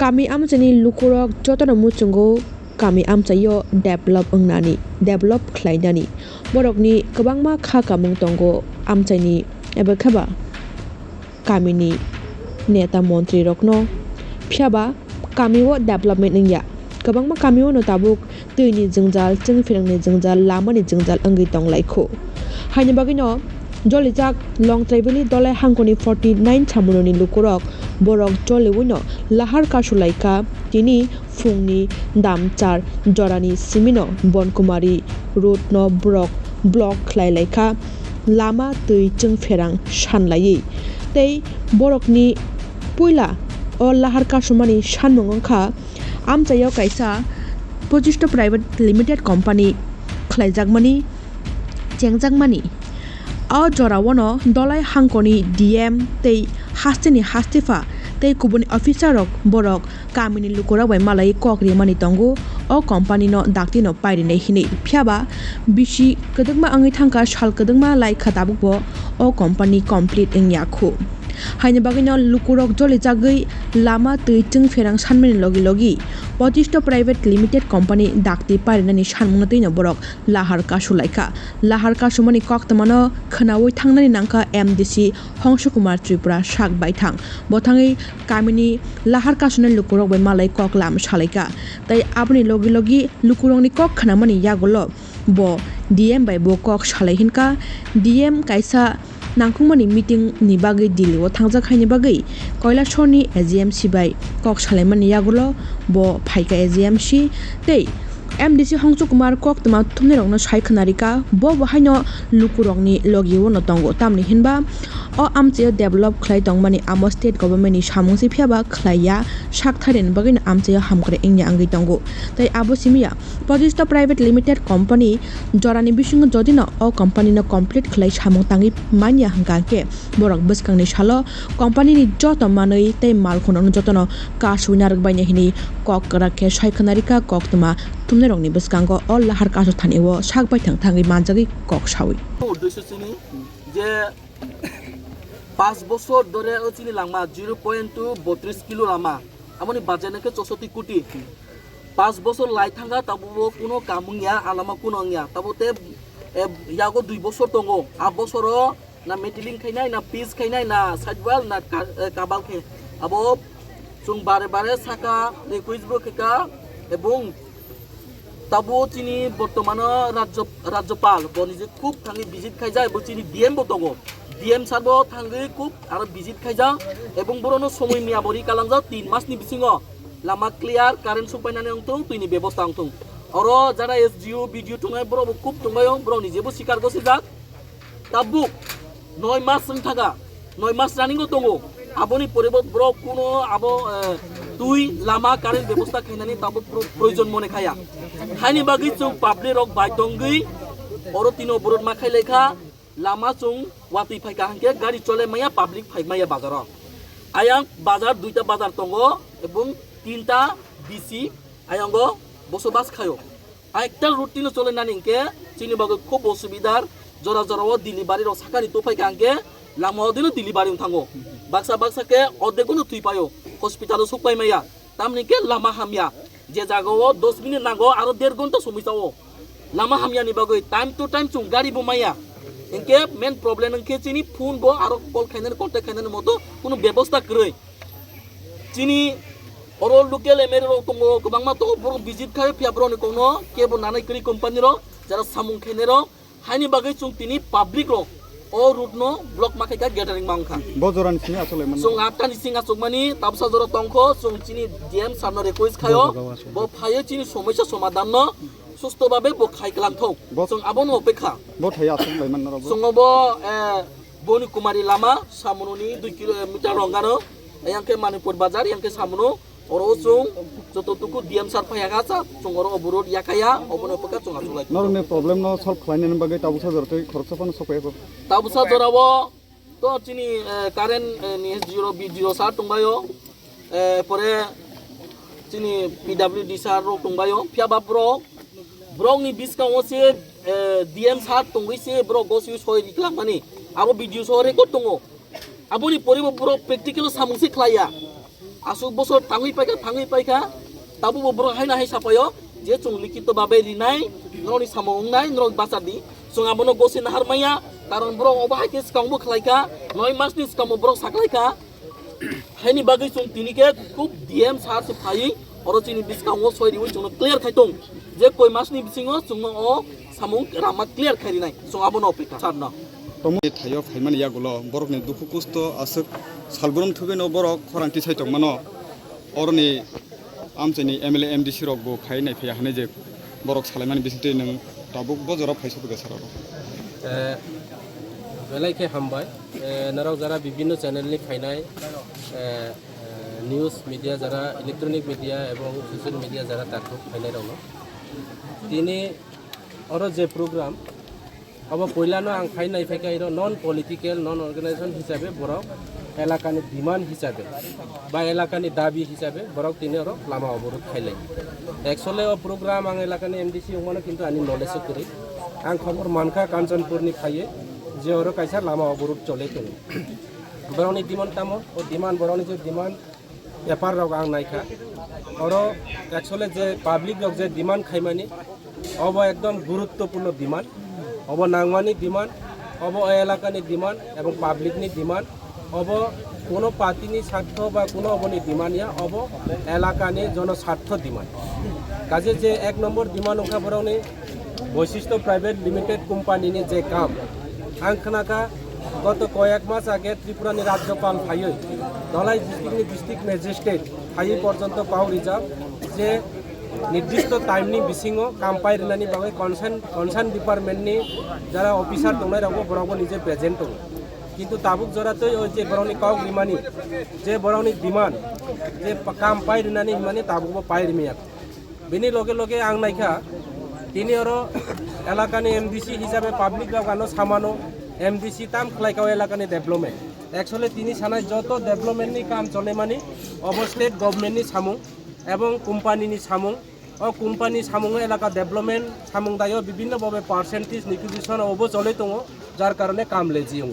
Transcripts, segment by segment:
kami amchani lukurok jotona muchungo kami amchayo develop khlainani borokni kwbangma kha kamung tongo amchaini eba khaba kamini neta montri rokno phiaba kamio development ningya kwbangma kamio no tabuk tuini jwngjal chwng pherangni jwngjal lamani jwngjal angi tonglaikho haini bagino jolijak long traibali dolai hangkoni 49 chamunoni lukurok borok joliwino lahar kasulaika tini fungni damchar jorani simino bonkumari road no block khlailaika lama tui chwng pherang sanlai tei borokni puila o lahar kasumani sanmungkha amchayo kaisa Pojisto private limited company khlaijakmani chengjakmani o jorawano dolai hangkoni DM tei hastifa tei kubuni officer rok borok kamini lukura bai malai kokri mani tongo o company no dakti no pairine hini phiaba bisi kedengma angi thangka sal kedengma lai khatabukbo o company complete ingyakhu haini bagino lukurok joli jagui lama tui chwng pherang sanmani logi Pojisto private limited company dakti parinani sanmungna tino borok lahar kasumani koktamano khnawi thangnani nangka MDC Hongsho kumar Tripura sak bai thang bothangi kamini lahar kasunani lukurok bai malai kok lam salaika tai aboni logi lukurokni kok khnamani yagolo bo DM bai bo kok salai hinka DM kaisa nangkungmani meeting ni bagui Delhi o thangjakhaini bagui Koilashorni AGMC bai kok salaimani yagulo bo phaika AGMC tei MDC Hongsho kumar koktama thumnirokno saikhnarika bo haino lukurokni logiwo no tongo tamni hinba o amche develop khlai tongmani amo state government ni samungsi phiaba khlaiya saktharin bagin amche hamkre ingya angi tongo tai abo simia Pojisto private limited company jorani bisingo jodino o company no complete khlai samung tangi manya hangke borok bwskangni salo company ni joto manui tei malkhonong jotono kasuinar baina hini kok rakhe saikhnarika koktama thumnirokni bwskango o lahar kasu thaniwo sakbai thangthangi manjagi kok sawi যে 5 বছর ধরে চিনি লাংমা 0.32 kilo Lama আমনি বাজেনাকে 64 কোটি 5 বছর লাই থাঙ্গা তাবো কোনো কামুংয়া আলামা কোনো ইয়া তাবোতে ইয়াগো 2 বছর দঙ্গো 8 বছর না মেটিলিং খাইনাই না পিস খাইনাই না সাইডওয়াল না কাবাল খে আবো जों বারে বারে সাকা রিকুইজবো খেকা এবং তাবো চিনি বর্তমানে রাজ্যপাল বনিজে খুব থাঙ্গি ভিজিট খাই যায় চিনি ডিএম বো দঙ্গো ডিএম সারবো থাঙ্গি খুব আর ভিজিট খাইজা এবং বড়নো সময় মিয়াবরি কালাংজা 3 মাসনি বিসিङो লামা ক্লিয়ার কারেন্ট সুপাইনানে অংতং তুইনি ব্যবস্থা অংতং অর যারা এসজিও ভিডিও টুঙাই বড় খুব টুঙায়ং বড় নিজেবো স্বীকার গসি যাক তাবুক 9 মাস जों থাকা 9 মাস রানিংও দङो আবনি পরিবত বড় কোনো আবো তুই লামা কারেন্ট ব্যবস্থা খাইনানি তাবো প্রয়োজন মনে খায়া খাইনি বাগি जों পাবলিক রক বাইদংগি অর তিনো বরদ মাখাই লেখা Lama chung wati phaika hangke gari chole maya public phai maya bazar ayang bazar duita bazar tongo ebong tinta DC ayango bosobas khayo aekta routine chole naningke chini bago khob osubidar jora o delivery ro sakari to phaika hangke lama odino delivery thango baksa ke odegono tui payo hospital sukpai maya tamnike lama hamya je jago 10 minute nago aro 1.5 ঘন্টা সময় চাও lama hamya ni bago time to time chung gari bo maya इनके main problem इनके चीनी phone बो आरो call खाइनन contact खाइनन मतो कोनो व्यवस्था करय चीनी अरो लोकल एमएर रो तंगो गोबांमा तो बरो विजिट खाय फियाब्रो नि कोनो केबो नानाय करी कंपनी रो जरा सामुं खाइने रो हानि बागै चुं तिनी पब्लिक रो ओ रूट नो ब्लॉक माखायका गैदरिंग मांखा बजरानि सिंगा आसले मन जों आटानि सिंगा चुकमानि ताबसा जरा तंखो जों चीनी डीएम सारनो रिक्वेस्ट खायो बो फायो चीनी समस्या समाधान न सुस्थभावे बो खाइगलांथौ जों आबनो अपेक्षा बो थाया आसले मन रबो जोंबो बनि कुमारी लामा सामनुनि 2 किलोमिटार रंगानो यांके मानिपुर बाजार यांके सामनु अरो जों जतोतुकु डीएम सार फायागासा जों अरो अबरोड याकाया अबनो अपेक्षा जों आसुलाय नरने प्रॉब्लेम न सल्व खालायनायनि बागै ताबुसा जरतै खरसाफोन सफायबो ताबुसा जराबो तो चिनि कारेन्ट नि 0 सार टंबायो परे चिनि पीडब्ल्यूडी सार रो टंबायो फियाबा ब्रंनि बिसकाङो से डीएम सार टंगै से ब्रो गसि सय रिक्लामानि आबो भिडियो सह रेकर्ड दङ आबोनि परिबो ब्रो प्रेक्टिकल सामुंसे ख्लाया asuk bosor tangi paika tabu borok haina hai sapayo je chung likito babe rinai noni samong nai nrok basadi chung abono gosi nahar maya karon borok obahai ke skangbo khlaika noi masni skangbo borok saklaika haini bagi chung tinike kub dm sar se phai orocini biskangbo soiri wi chung clear khaitong je koi masni bisingo chung o samong rama clear khairi nai chung abono opeka sarna tomo thayo phaimani yagulo borok ni duku kusto asuk salbrum thubeno borok khoranti saitok mano oroni amchani MLA MDC rok bo khainai phaya hane je borok salaimani bisinte nang tabuk bojora phaisa buga sararo বেলাইকে হামবাই নারাও যারা বিভিন্ন চ্যানেলনি ফাইনাই news media যারা electronic media এবং social media যারা তাকে ফাইনাই রঙ তিনি আরো যে প্রোগ্রাম अब पहिलानो आं फाइनाय फाइकाइरो नन पलिटिकल नन अर्गानाइजेशन हिसाबै बरक एलाकानि डिमान्ड हिसाबै बा एलाकानि दाबी हिसाबै बरक तिनि अर लामा अवरोध खाइलाय एक्चुअली ओ प्रोग्राम आं एलाकानि MDC उमानो किन्तु आनि नलेज करि आं खबर मानखा काञ्चनपुरनि फाइये जे अर कायसा लामा अवरोध चले दङ बरनि डिमान्ड तामो ओ डिमान्ड बरनि जे डिमान्ड पेपार रक आं नायखा अर एक्चुअली जे पाब्लिक रक जे डिमान्ड खाइमानि अब एकदम गुरुत्वपूर्ण डिमान्ड अब नांगमानी डिमान्ड अब एलाकानि डिमान्ड एवं पाब्लिकनि डिमान्ड अब कोनो पार्टीनि स्वार्थ बा कोनो अबनि डिमान्ड या अब एलाकानि जनस्वार्थ डिमान्ड काजे जे एक नम्बर डिमान्ड ओखा बरनि বৈশিষ্ট্য प्राइवेट लिमिटेड কোম্পানিनि जे काम आं खोनाका गत कयेक मास आगे त्रिपुरानि राज्यपाल फायो धलाई डिस्ट्रिक्टनि डिस्ट्रिक्ट मेजिस्ट्रेट फायो पर्यन्त पाव रिजार्व जे निर्दिष्ट टाइमनि बिसिङाव काम पाइरिनानि बागै कनसार्न डिपार्टमेन्टनि जारा अफिसार दंनाय रावबो बरावबो निजे प्रेजेन्ट दं किन्तु ताबुक जरातै ओ जे बरावनि काव रिमानि जे बरावनि डिमान्ड जे काम पाइरिनानि हिमानि ताबुकबो पाइरिमिया बेनि लगे लगे आं नायखा तिनि अर एलाकानि MDC हिसाबै पाब्लिक गानो सामानो MDC ताम खलाइकाव एलाकानि डेभलपमेन्ट एक्चुअली तिनि सानाय जत डेभलपमेन्टनि काम चले मानि अब स्टेट गभर्नमेन्टनि सामुं এবং কোম্পানিনি সামুং ও কোম্পানি সামুং এলাকা ডেভেলপমেন্ট সামুং দায় বিভিন্ন ভাবে পার্সেন্টেজ নিকুজিশন অব চলে দङ যার কারণে কাম লেজিও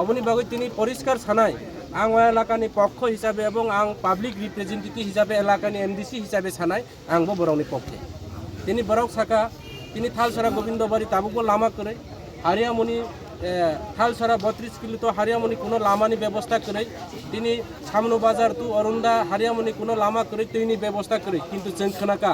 অবনি বাগৈ তিনি পরিষ্কার ছানাই আং এলাকানি পক্ষ হিসাবে এবং আং পাবলিক রিপ্রেজেন্টেটিভ হিসাবে এলাকানি MDC হিসাবে ছানাই আংবো বরংনি পক্ষে তিনি বরক সাকা তিনি থালসরা গোবিন্দবাড়ি তাবুকো লামা করে হারিয়ামনি थालसरा 32 किलो तो हारियामनि कोनो लामानि व्यवस्था करे तिनी सामनो बाजार तु अरुंदा हारियामनि कोनो लामा करे तैनि व्यवस्था करे किन्तु जों खोनाका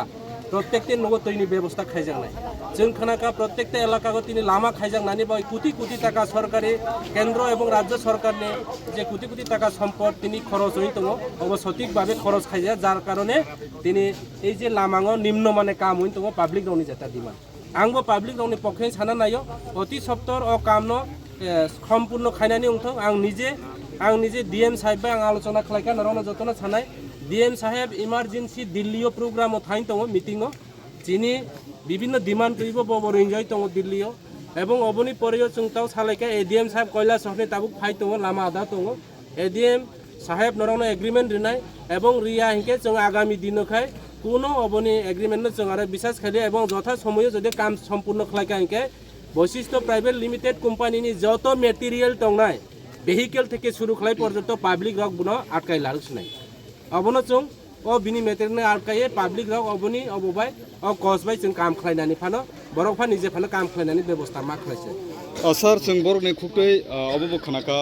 प्रत्येकटे नगो तैनि व्यवस्था खाइजांनाय जों खोनाका प्रत्येकटे एलाकाको तिनी लामा खाइजांनानि बाय कोटी कोटी टाका सरकारि केन्द्र एवं राज्य सरकारनि जे कोटी कोटी टाका सम्पद तिनी खरच होई दङ अब सঠিক भाबे खरच खाइजा जार कारणे तिनी এই যে लामाङो निम्न माने काम होई दङ पाब्लिक रावनि जेता डिमान्ड आंबो पाब्लिक रावनि पक्षे साना नायो अति सप्तर अ कामनो सम्पूर्ण खाइनानि उंथों आं निजे DM साहेब आं आलोचना खालायखा नरना जतना सानाय DM साहेब इमार्जेंसी दिल्लीयाव प्रोग्रामाव थाइन दङ मिटिङाव जिनि विभिन्न डिमान्ड करिबो बबर एन्जय दङ दिल्लीयाव एवं अबनि परियो चुंताव सालायखा ADM साहेब कयला सहने ताबुक फाइ दङ लामा आदा दङ ADM साहेब नरना एग्रीमेंट रिनाय एवं रिया हिके जों आगामी दिनखाय কোনো অবনি এগ্রিমেন্ট जों आरो বিশ্বাস खालि एवं যথা সময়ে যদি কাম সম্পূর্ণ খাलायखा हिके বৈশিষ্ট্য प्राइवेट लिमिटेड কোম্পানিনি যত মেটেরিয়াল দंनाय vehicle থেকে শুরু খালাই পর্যন্ত পাবলিক রক বুনো আটকাই লারছনাই অবনো जों ও বিনি মেটেরিয়াল আটকায়ে পাবলিক রক অবনি অববাই ও কসবাই जों কাম খাलायनानै फानो बरकफा निजे फानो काम खालायनानै व्यवस्था मा खालायसे सर जों बरकनि खुक्तै अबबो खानाका